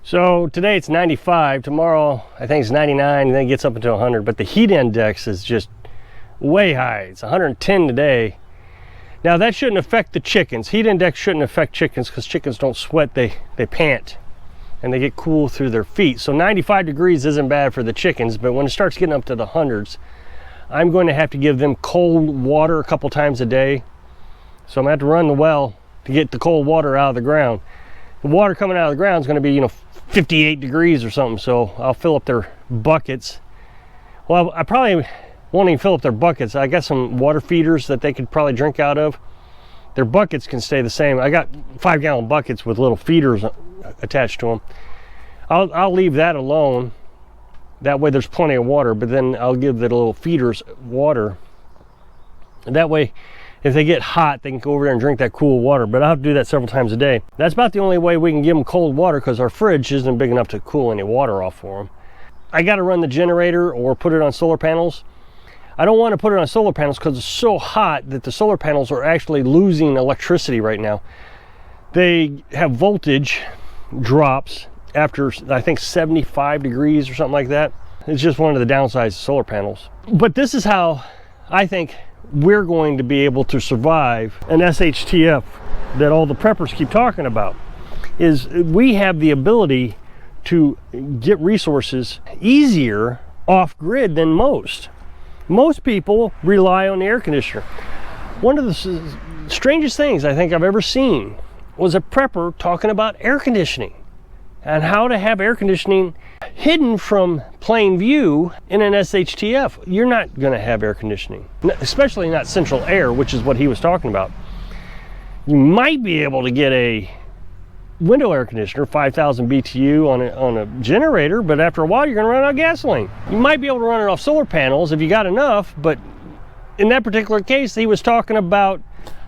So today it's 95, tomorrow I think it's 99, and then it gets up into 100, but the heat index is just way high. It's 110 today. Now that shouldn't affect the chickens. Heat index shouldn't affect chickens because chickens don't sweat, they pant and they get cool through their feet. So 95 degrees isn't bad for the chickens, but when it starts getting up to the hundreds, I'm going to have to give them cold water a couple times a day. So I'm gonna have to run the well to get the cold water out of the ground. The water coming out of the ground is going to be, 58 degrees or something, so I'll fill up their buckets. Well, I probably won't even fill up their buckets. I got some water feeders that they could probably drink out of. Their buckets can stay the same. I got 5-gallon buckets with little feeders attached to them. I'll leave that alone. That way there's plenty of water, but then I'll give the little feeders water. And that way, if they get hot, they can go over there and drink that cool water, but I'll have to do that several times a day. That's about the only way we can give them cold water because our fridge isn't big enough to cool any water off for them. I got to run the generator or put it on solar panels. I don't want to put it on solar panels because it's so hot that the solar panels are actually losing electricity right now. They have voltage drops after, I think, 75 degrees or something like that. It's just one of the downsides of solar panels. But this is how I think we're going to be able to survive an SHTF that all the preppers keep talking about. Is we have the ability to get resources easier off grid than most. Most people rely on the air conditioner. One of the strangest things I think I've ever seen was a prepper talking about air conditioning and how to have air conditioning hidden from plain view in an SHTF. You're not going to have air conditioning, especially not central air, which is what he was talking about. You might be able to get a window air conditioner, 5,000 BTU on a generator, but after a while you're going to run out of gasoline. You might be able to run it off solar panels if you got enough, but in that particular case, he was talking about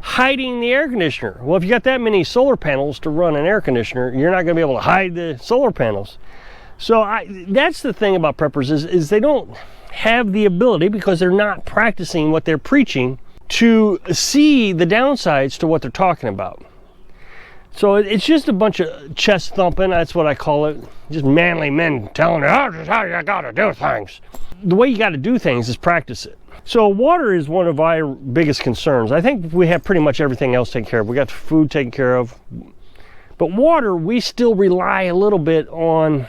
hiding the air conditioner. Well, if you got that many solar panels to run an air conditioner, you're not going to be able to hide the solar panels. So that's the thing about preppers is they don't have the ability, because they're not practicing what they're preaching, to see the downsides to what they're talking about. So it's just a bunch of chest thumping. That's what I call it. Just manly men telling you, oh, this is how you got to do things. The way you got to do things is practice it. So water is one of our biggest concerns. I think we have pretty much everything else taken care of. We got food taken care of. But water, we still rely a little bit on,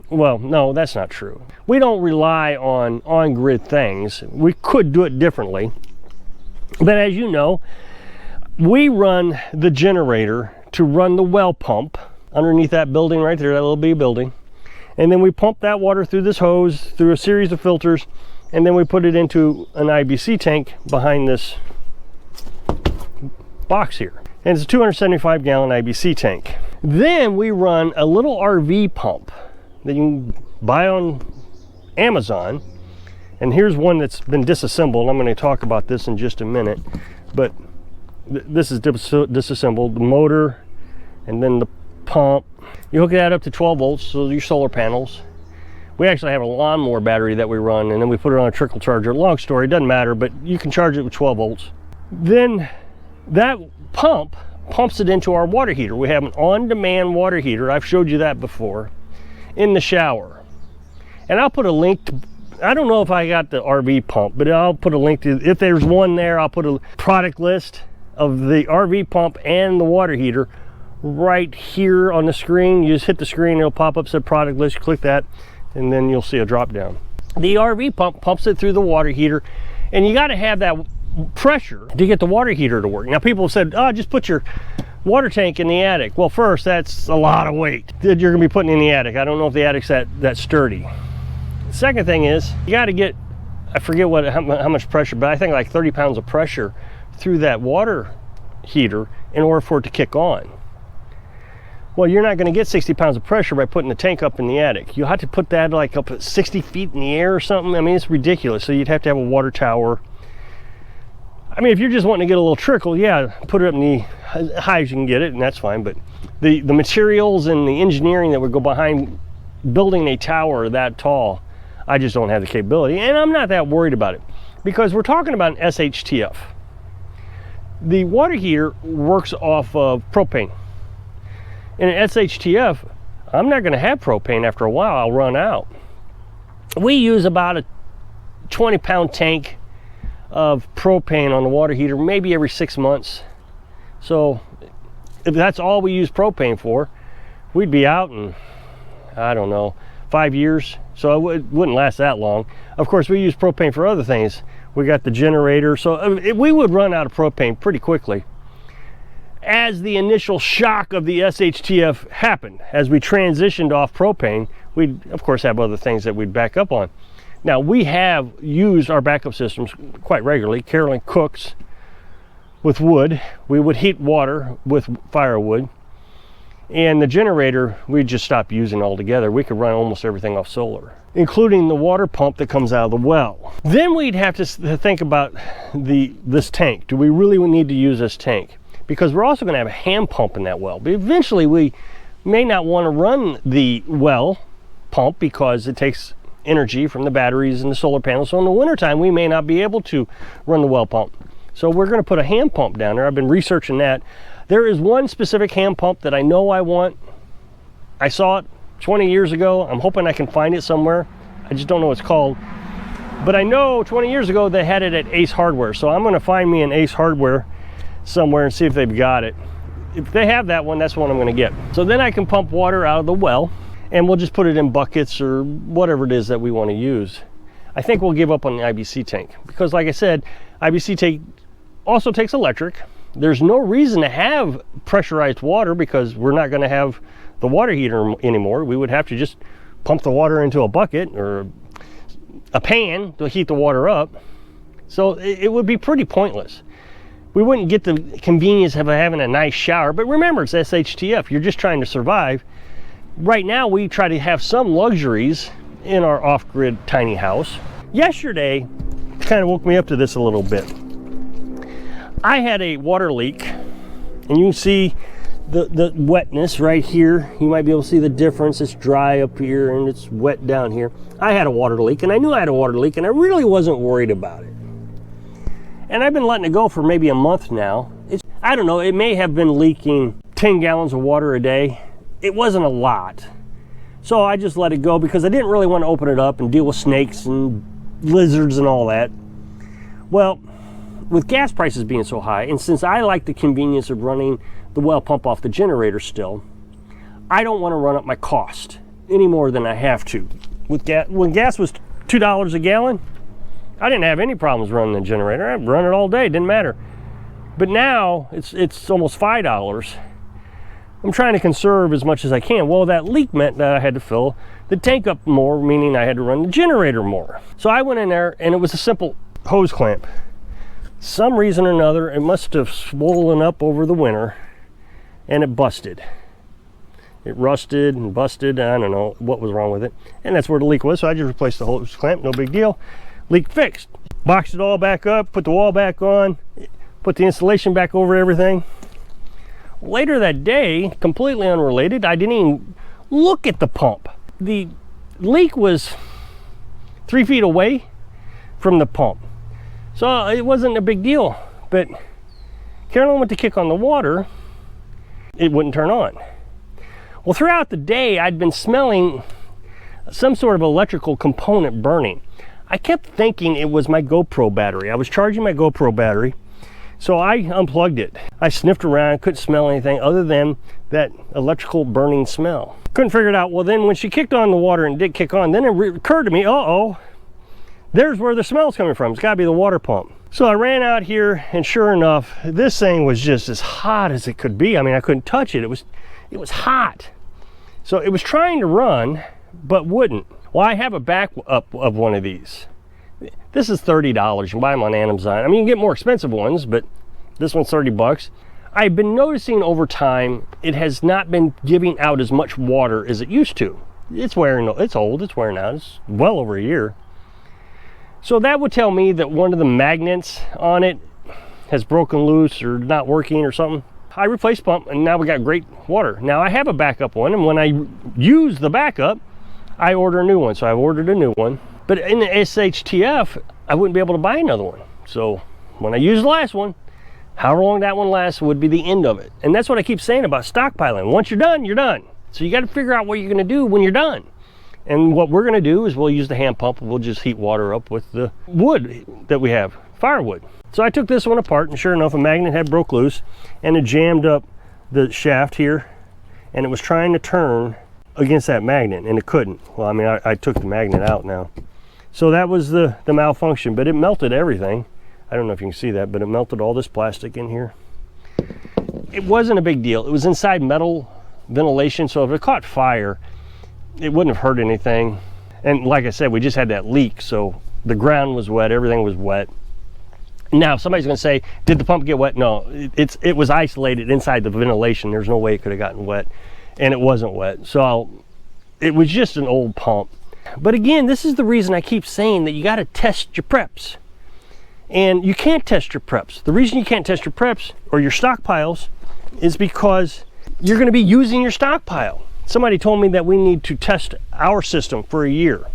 well, no, that's not true. We don't rely on on-grid things. We could do it differently. But as you know, we run the generator to run the well pump underneath that building right there, that little B building. And then we pump that water through this hose, through a series of filters, and then we put it into an IBC tank behind this box here. And it's a 275 gallon IBC tank. Then we run a little RV pump that you can buy on Amazon. And here's one that's been disassembled. I'm going to talk about this in just a minute. But this is disassembled, the motor and then the pump. You hook that up to 12 volts, so your solar panels. We actually have a lawnmower battery that we run, and then we put it on a trickle charger. Long story, doesn't matter, but you can charge it with 12 volts. Then that pump pumps it into our water heater. We have an on-demand water heater. I've showed you that before, in the shower. And I'll put a link to, I don't know if I got the RV pump, but I'll put a link to, if there's one there, I'll put a product list of the RV pump and the water heater right here on the screen. You just hit the screen, it'll pop up, said product list, click that, and then you'll see a drop down. The RV pump pumps it through the water heater, and you got to have that pressure to get the water heater to work. Now people have said, oh, just put your water tank in the attic. Well, first, that's a lot of weight that you're gonna be putting in the attic. I don't know if the attic's that sturdy. The second thing is, you got to get, I forget how much pressure, but I think like 30 pounds of pressure through that water heater in order for it to kick on. Well, you're not going to get 60 pounds of pressure by putting the tank up in the attic. You have to put that like up at 60 feet in the air or something. I mean, it's ridiculous. So you'd have to have a water tower. I mean, if you're just wanting to get a little trickle, yeah, put it up in the as high as you can get it, and that's fine. But the materials and the engineering that would go behind building a tower that tall, I just don't have the capability. And I'm not that worried about it, because we're talking about an SHTF. The water heater works off of propane. In an SHTF, I'm not going to have propane. After a while, I'll run out. We use about a 20-pound tank of propane on the water heater maybe every 6 months. So if that's all we use propane for, we'd be out in, I don't know, 5 years. So it wouldn't last that long. Of course, we use propane for other things. We got the generator, so we would run out of propane pretty quickly. As the initial shock of the SHTF happened, as we transitioned off propane, we'd of course have other things that we'd back up on. Now, we have used our backup systems quite regularly. Carolyn cooks with wood. We would heat water with firewood. And the generator, we just stopped using altogether. We could run almost everything off solar, including the water pump that comes out of the well. Then we'd have to think about this tank. Do we really need to use this tank? Because we're also going to have a hand pump in that well. But eventually we may not want to run the well pump because it takes energy from the batteries and the solar panels. So in the wintertime, we may not be able to run the well pump. So we're going to put a hand pump down there. I've been researching that. There is one specific hand pump that I know I want. I saw it 20 years ago. I'm hoping I can find it somewhere. I just don't know what it's called. But I know 20 years ago they had it at Ace Hardware. So I'm going to find me an Ace Hardware somewhere and see if they've got it. If they have that one, that's what I'm going to get. So then I can pump water out of the well, and we'll just put it in buckets or whatever it is that we want to use. I think we'll give up on the IBC tank because, like I said, IBC tank also takes electric. There's no reason to have pressurized water because we're not going to have the water heater anymore. We would have to just pump the water into a bucket or a pan to heat the water up. So it would be pretty pointless. We wouldn't get the convenience of having a nice shower. But remember, it's SHTF. You're just trying to survive. Right now, we try to have some luxuries in our off-grid tiny house. Yesterday, kind of woke me up to this a little bit. I had a water leak, and you can see the wetness right here. You might be able to see the difference. It's dry up here, and it's wet down here. I had a water leak, and I knew I had a water leak, and I really wasn't worried about it. And I've been letting it go for maybe a month now. I don't know, it may have been leaking 10 gallons of water a day. It wasn't a lot. So I just let it go because I didn't really want to open it up and deal with snakes and lizards and all that. Well, with gas prices being so high, and since I like the convenience of running the well pump off the generator still, I don't want to run up my cost any more than I have to. With gas, when gas was $2 a gallon, I didn't have any problems running the generator. I'd run it all day, didn't matter. But now it's almost $5. I'm trying to conserve as much as I can. Well, that leak meant that I had to fill the tank up more, meaning I had to run the generator more. So I went in there, and it was a simple hose clamp. Some reason or another, it must have swollen up over the winter, and it busted. It rusted and busted. I don't know what was wrong with it. And that's where the leak was, so I just replaced the hose clamp, no big deal. Leak fixed. Boxed it all back up, put the wall back on, put the insulation back over everything. Later that day, completely unrelated, I didn't even look at the pump. The leak was 3 feet away from the pump. So it wasn't a big deal, but Carolyn went to kick on the water, it wouldn't turn on. Well, throughout the day, I'd been smelling some sort of electrical component burning. I kept thinking it was my GoPro battery. I was charging my GoPro battery, so I unplugged it. I sniffed around, couldn't smell anything other than that electrical burning smell. Couldn't figure it out. Well, then when she kicked on the water and did kick on, then it occurred to me, uh-oh, there's where the smell's coming from. It's gotta be the water pump. So I ran out here, and sure enough, this thing was just as hot as it could be. I mean, I couldn't touch it. It was hot. So it was trying to run, but wouldn't. Well, I have a backup of one of these. This is $30. You can buy them on Amazon. I mean, you can get more expensive ones, but this one's 30 bucks. I've been noticing over time, it has not been giving out as much water as it used to. It's old, it's wearing out. It's well over a year. So that would tell me that one of the magnets on it has broken loose or not working or something. I replaced pump, and now we got great water. Now I have a backup one, and when I use the backup, I order a new one. So I've ordered a new one. But in the SHTF, I wouldn't be able to buy another one. So when I use the last one, however long that one lasts would be the end of it. And that's what I keep saying about stockpiling. Once you're done, you're done. So you got to figure out what you're going to do when you're done. And what we're going to do is we'll use the hand pump and we'll just heat water up with the wood that we have, firewood. So I took this one apart, and sure enough, a magnet had broke loose and it jammed up the shaft here, and it was trying to turn against that magnet and it couldn't. Well, I mean, I took the magnet out now. So that was the malfunction, but it melted everything. I don't know if you can see that, but it melted all this plastic in here. It wasn't a big deal. It was inside metal ventilation, so if it caught fire, it wouldn't have hurt anything. And like I said, we just had that leak, so the ground was wet, everything was wet. Now somebody's going to say, did the pump get wet? No, it was isolated inside the ventilation. There's no way it could have gotten wet, and it wasn't wet. So it was just an old pump. But again, this is the reason I keep saying that you got to test your preps. And you can't test your preps. The reason you can't test your preps or your stockpiles is because you're going to be using your stockpile. Somebody told me that we need to test our system for a year.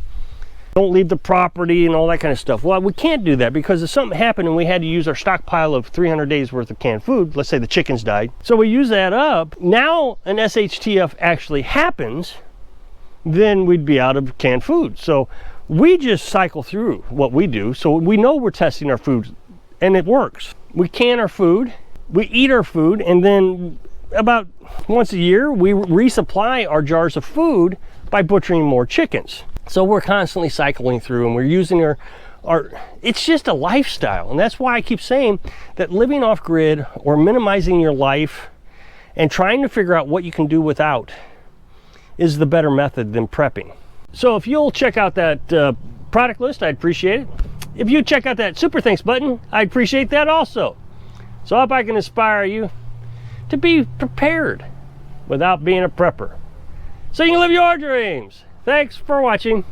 Don't leave the property and all that kind of stuff. Well, we can't do that, because if something happened and we had to use our stockpile of 300 days worth of canned food, let's say the chickens died, so we use that up, now an SHTF actually happens, then we'd be out of canned food. So we just cycle through what we do, so we know we're testing our food, and it works. We can our food, we eat our food, and then about once a year we resupply our jars of food by butchering more chickens. So we're constantly cycling through, and we're using our it's just a lifestyle. And that's why I keep saying that living off grid or minimizing your life and trying to figure out what you can do without is the better method than prepping. So if you'll check out that product list, I'd appreciate it. If you check out that super thanks button, I'd appreciate that also. So I hope I can inspire you to be prepared without being a prepper, so you can live your dreams. Thanks for watching.